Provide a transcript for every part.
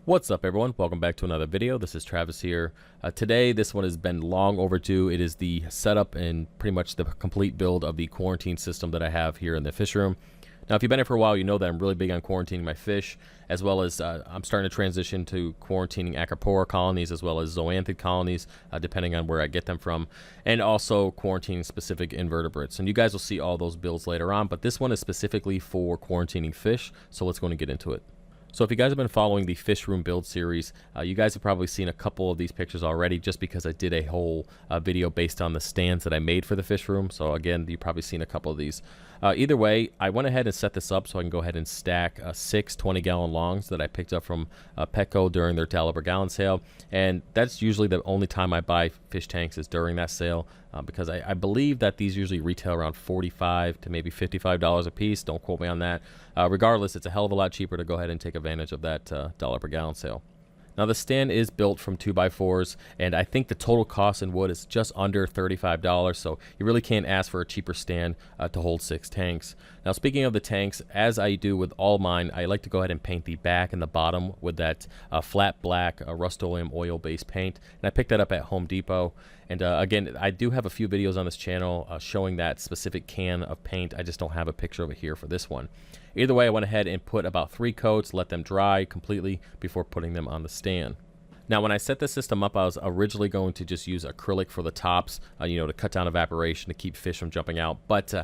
What's up, everyone? Welcome back to another video. This is Travis here. Today, this one has been long overdue. It is the setup and pretty much the complete build of the quarantine system that I have here in the fish room. Now, if you've been here for a while, you know that I'm really big on quarantining my fish, as well as I'm starting to transition to quarantining acropora colonies as well as zoanthid colonies, depending on where I get them from, and also quarantining specific invertebrates. And you guys will see all those builds later on, but this one is specifically for quarantining fish, so let's go and get into it. So if you guys have been following the fish room build series, you guys have probably seen a couple of these pictures already, just because I did a whole video based on the stands that I made for the fish room. So again, you've probably seen a couple of these. Either way, I went ahead and set this up so I can go ahead and stack 6 20-gallon longs that I picked up from Pecto during their $1 per gallon sale. And that's usually the only time I buy fish tanks is during that sale, because I believe that these usually retail around $45 to maybe $55 a piece. Don't quote me on that. Regardless, it's a hell of a lot cheaper to go ahead and take advantage of that $1 per gallon sale. Now, the stand is built from 2x4s, and I think the total cost in wood is just under $35, so you really can't ask for a cheaper stand to hold 6 tanks. Now, speaking of the tanks, as I do with all mine, I like to go ahead and paint the back and the bottom with that flat black Rust-Oleum oil-based paint, and I picked that up at Home Depot. And again, I do have a few videos on this channel showing that specific can of paint. I just don't have a picture of it here for this one. Either way, I went ahead and put about 3 coats, let them dry completely before putting them on the stand. Now, when I set the system up, I was originally going to just use acrylic for the tops, to cut down evaporation, to keep fish from jumping out. But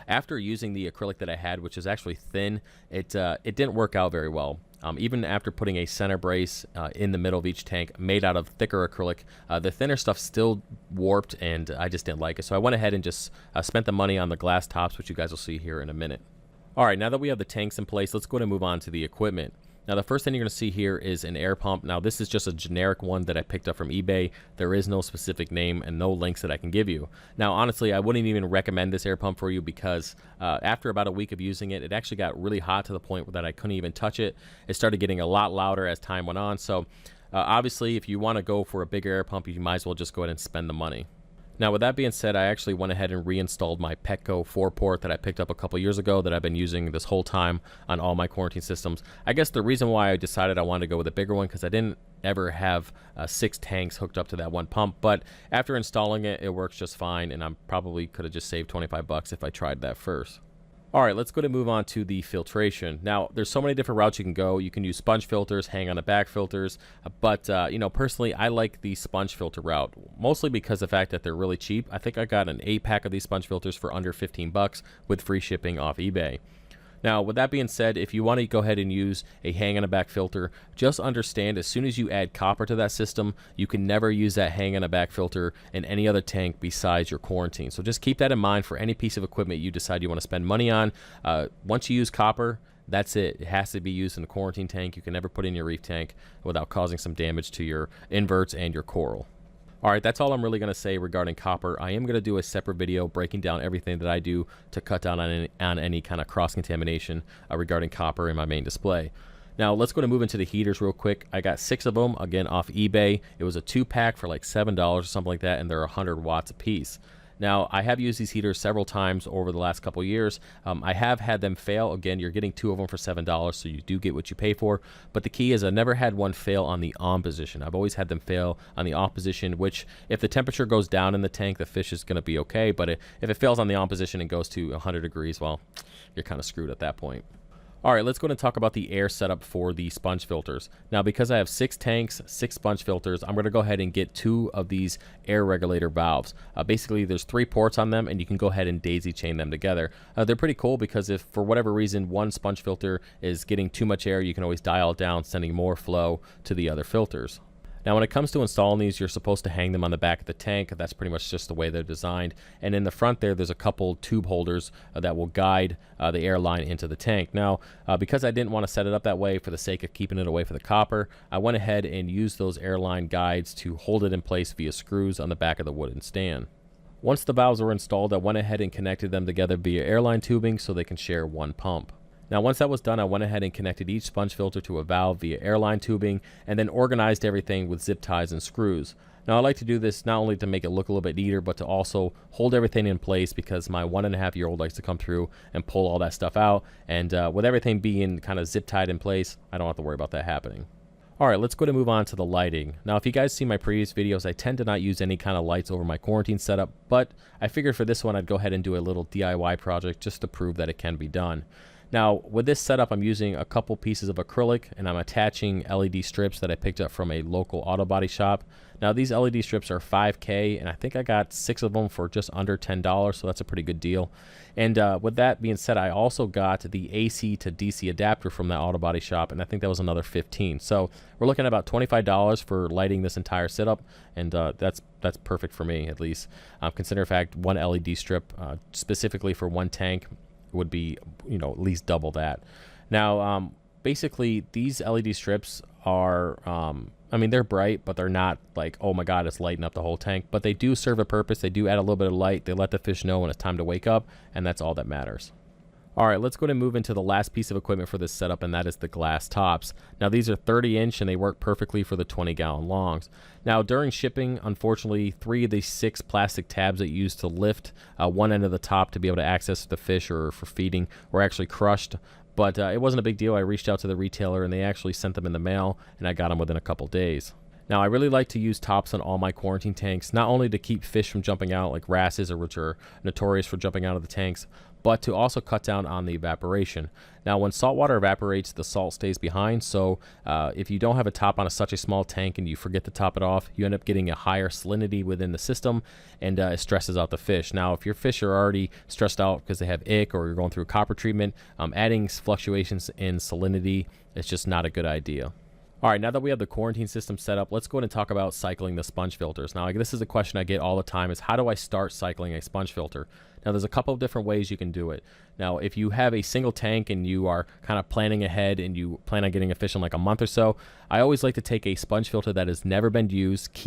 after using the acrylic that I had, which is actually thin, it didn't work out very well. Even after putting a center brace in the middle of each tank made out of thicker acrylic, the thinner stuff still warped, and I just didn't like it. So I went ahead and just spent the money on the glass tops, which you guys will see here in a minute. All right, now that we have the tanks in place, let's go ahead and move on to the equipment. Now, the first thing you're going to see here is an air pump. Now, this is just a generic one that I picked up from eBay. There is no specific name and no links that I can give you. Now, honestly, I wouldn't even recommend this air pump for you because after about a week of using it, it actually got really hot to the point that I couldn't even touch it. It started getting a lot louder as time went on. So, obviously, if you want to go for a bigger air pump, you might as well just go ahead and spend the money. Now, with that being said, I actually went ahead and reinstalled my pecto 4-port that I picked up a couple years ago that I've been using this whole time on all my quarantine systems. I guess the reason why I decided I wanted to go with a bigger one because I didn't ever have 6 tanks hooked up to that one pump, but after installing it, it works just fine, and I probably could have just saved 25 bucks if I tried that first. All right, let's go to move on to the filtration. Now, there's so many different routes you can go. You can use sponge filters, hang on the back filters, but personally, I like the sponge filter route, mostly because of the fact that they're really cheap. I think I got an 8-pack of these sponge filters for under 15 bucks with free shipping off eBay. Now, with that being said, if you want to go ahead and use a hang on the back filter, just understand as soon as you add copper to that system, you can never use that hang on the back filter in any other tank besides your quarantine. So just keep that in mind for any piece of equipment you decide you want to spend money on. Once you use copper, that's it. It has to be used in the quarantine tank. You can never put in your reef tank without causing some damage to your inverts and your coral. All right, that's all I'm really going to say regarding copper. I am going to do a separate video breaking down everything that I do to cut down on any kind of cross-contamination regarding copper in my main display. Now, let's go to move into the heaters real quick. I got 6 of them, again, off eBay. It was a 2-pack for like $7 or something like that, and they're 100 watts a piece. Now, I have used these heaters several times over the last couple years. I have had them fail. Again, you're getting 2 of them for $7, so you do get what you pay for. But the key is I never had one fail on the on position. I've always had them fail on the off position, which if the temperature goes down in the tank, the fish is going to be okay. But if it fails on the on position and goes to 100 degrees, well, you're kind of screwed at that point. All right, let's go ahead and talk about the air setup for the sponge filters. Now, because I have 6 tanks, 6 sponge filters, I'm going to go ahead and get 2 of these air regulator valves. Basically, there's 3 ports on them, and you can go ahead and daisy chain them together. They're pretty cool because if, for whatever reason, one sponge filter is getting too much air, you can always dial it down, sending more flow to the other filters. Now, when it comes to installing these, you're supposed to hang them on the back of the tank. That's pretty much just the way they're designed. And in the front there's a couple tube holders that will guide the air line into the tank. Now, because I didn't want to set it up that way for the sake of keeping it away from the copper, I went ahead and used those airline guides to hold it in place via screws on the back of the wooden stand. Once the valves were installed, I went ahead and connected them together via airline tubing so they can share one pump. Now, once that was done, I went ahead and connected each sponge filter to a valve via airline tubing and then organized everything with zip ties and screws. Now, I like to do this not only to make it look a little bit neater, but to also hold everything in place because my 1.5-year-old likes to come through and pull all that stuff out. And with everything being kind of zip tied in place, I don't have to worry about that happening. Alright, let's go to move on to the lighting. Now, if you guys see my previous videos, I tend to not use any kind of lights over my quarantine setup, but I figured for this one I'd go ahead and do a little DIY project just to prove that it can be done. Now, with this setup, I'm using a couple pieces of acrylic, and I'm attaching LED strips that I picked up from a local auto body shop. Now, these LED strips are 5K, and I think I got 6 of them for just under $10, so that's a pretty good deal. And with that being said, I also got the AC to DC adapter from that auto body shop, and I think that was another 15. So we're looking at about $25 for lighting this entire setup, and that's perfect for me, at least. Consider, in fact, one LED strip specifically for one tank would be, at least double that. Now, basically, these LED strips are, they're bright, but they're not like, oh my God, it's lighting up the whole tank. But they do serve a purpose. They do add a little bit of light. They let the fish know when it's time to wake up, and that's all that matters. All right, let's go ahead and move into the last piece of equipment for this setup, and that is the glass tops. Now, these are 30-inch, and they work perfectly for the 20-gallon longs. Now, during shipping, unfortunately, 3 of the 6 plastic tabs that you use to lift one end of the top to be able to access the fish or for feeding were actually crushed. But it wasn't a big deal. I reached out to the retailer, and they actually sent them in the mail, and I got them within a couple days. Now, I really like to use tops on all my quarantine tanks, not only to keep fish from jumping out like wrasses, which are notorious for jumping out of the tanks, but to also cut down on the evaporation. Now, when salt water evaporates, the salt stays behind, so if you don't have a top on such a small tank and you forget to top it off, you end up getting a higher salinity within the system, and it stresses out the fish. Now, if your fish are already stressed out because they have ick or you're going through copper treatment, adding fluctuations in salinity is just not a good idea. All right, now that we have the quarantine system set up, let's go ahead and talk about cycling the sponge filters. Now, this is a question I get all the time, is how do I start cycling a sponge filter? Now, there's a couple of different ways you can do it. Now, if you have a single tank and you are kind of planning ahead and you plan on getting a fish in like a month or so, I always like to take a sponge filter that has never been used,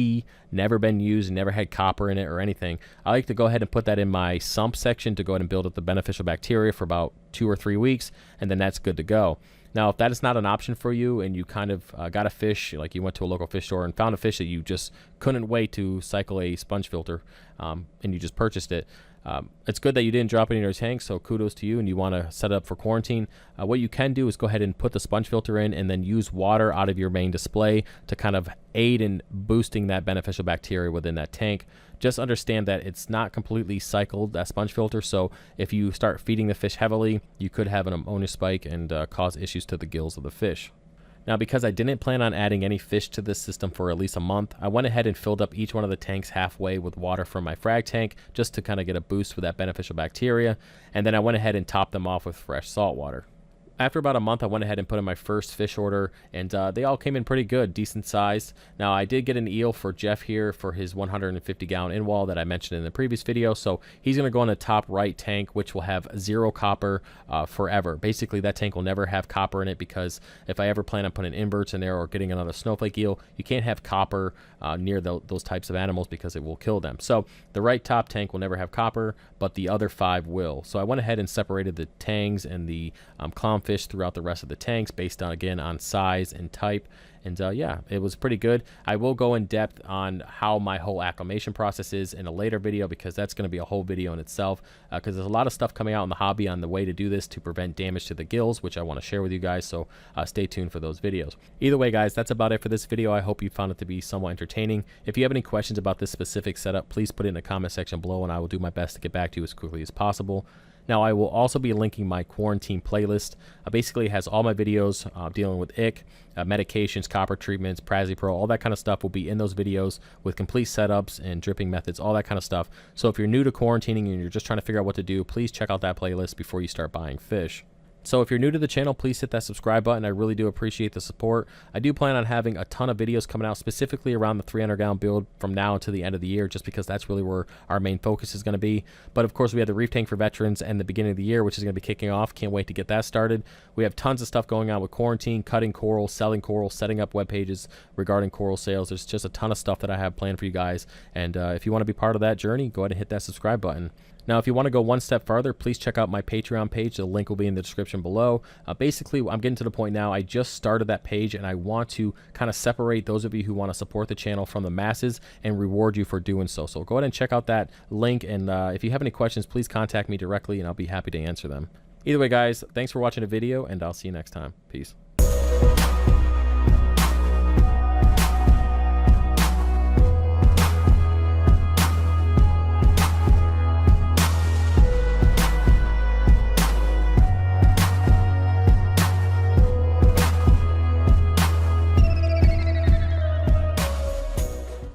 never been used, never had copper in it or anything. I like to go ahead and put that in my sump section to go ahead and build up the beneficial bacteria for about 2 or 3 weeks, and then that's good to go. Now, if that is not an option for you and you kind of got a fish, like you went to a local fish store and found a fish that you just couldn't wait to cycle a sponge filter, and you just purchased it, it's good that you didn't drop it in your tank, so kudos to you, and you want to set it up for quarantine. What you can do is go ahead and put the sponge filter in and then use water out of your main display to kind of aid in boosting that beneficial bacteria within that tank. Just understand that it's not completely cycled, that sponge filter, so if you start feeding the fish heavily, you could have an ammonia spike and cause issues to the gills of the fish. Now, because I didn't plan on adding any fish to this system for at least a month, I went ahead and filled up each one of the tanks halfway with water from my frag tank just to kind of get a boost with that beneficial bacteria, and then I went ahead and topped them off with fresh salt water. After about a month, I went ahead and put in my first fish order, and they all came in pretty good, decent sized. Now, I did get an eel for Jeff here for his 150-gallon in-wall that I mentioned in the previous video, so he's going to go in the top right tank, which will have 0 copper forever. Basically, that tank will never have copper in it, because if I ever plan on putting inverts in there or getting another snowflake eel, you can't have copper near those types of animals because it will kill them. So the right top tank will never have copper, but the other 5 will. So I went ahead and separated the tangs and the clownfish throughout the rest of the tanks based on, again, on size and type. And yeah, it was pretty good. I will go in depth on how my whole acclimation process is in a later video, because that's going to be a whole video in itself, because there's a lot of stuff coming out in the hobby on the way to do this to prevent damage to the gills, which I want to share with you guys, so stay tuned for those videos. Either way, guys, that's about it for this video. I hope you found it to be somewhat entertaining. If you have any questions about this specific setup, please put it in the comment section below, and I will do my best to get back to you as quickly as possible. Now, I will also be linking my quarantine playlist. Basically, it has all my videos dealing with ick, medications, copper treatments, Prazipro, all that kind of stuff will be in those videos with complete setups and dripping methods, all that kind of stuff. So if you're new to quarantining and you're just trying to figure out what to do, please check out that playlist before you start buying fish. So if you're new to the channel, please hit that subscribe button. I really do appreciate the support. I do plan on having a ton of videos coming out specifically around the 300-gallon build from now until the end of the year, just because that's really where our main focus is going to be. But of course, we have the reef tank for veterans and the beginning of the year, which is going to be kicking off. Can't wait to get that started. We have tons of stuff going on with quarantine, cutting coral, selling coral, setting up web pages regarding coral sales. There's just a ton of stuff that I have planned for you guys. And if you want to be part of that journey, go ahead and hit that subscribe button. Now, if you want to go one step further, please check out my Patreon page. The link will be in the description below. Basically, I'm getting to the point now, I just started that page, and I want to kind of separate those of you who want to support the channel from the masses and reward you for doing so. So go ahead and check out that link, and if you have any questions, please contact me directly, and I'll be happy to answer them. Either way, guys, thanks for watching the video, and I'll see you next time. Peace.